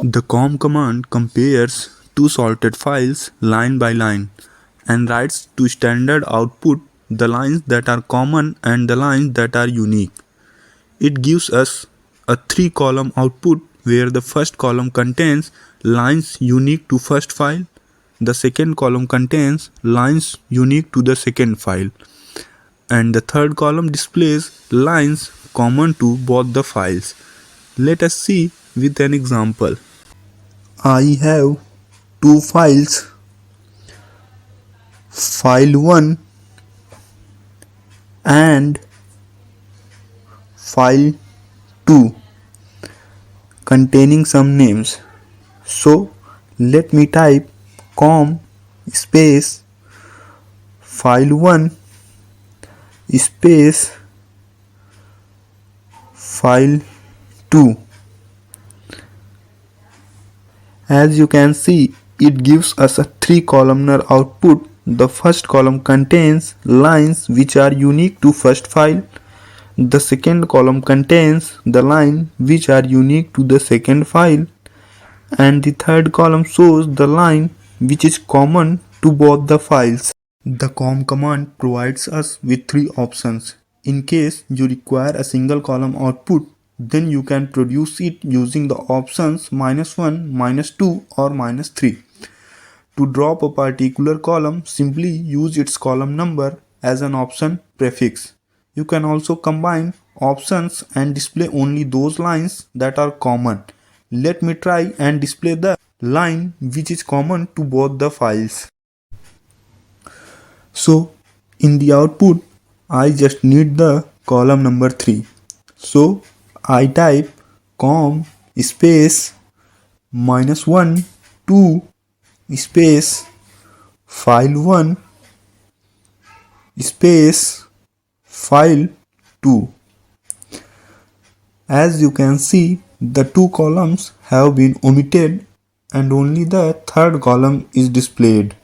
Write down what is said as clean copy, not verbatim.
The comm command compares two sorted files line by line and writes to standard output the lines that are common and the lines that are unique. It gives us a 3-column output where the first column contains lines unique to first file, the second column contains lines unique to the second file, and the third column displays lines common to both the files. Let us see with an example. I have two files, file 1 and file 2, containing some names. So let me type comm space file 1 space file 2. As you can see, it gives us a 3-columnar output. The first column contains lines which are unique to first file. The second column contains the line which are unique to the second file. And the third column shows the line which is common to both the files. The comm command provides us with 3 options. In case you require a single column output, then you can produce it using the options -1, -2 or -3. To drop a particular column, simply use its column number as an option prefix. You can also combine options and display only those lines that are common. Let me try and display the line which is common to both the files. So in the output, I just need the column number 3. So I type comm space -1 2 space file 1 space file 2. As you can see, the 2 columns have been omitted and only the third column is displayed.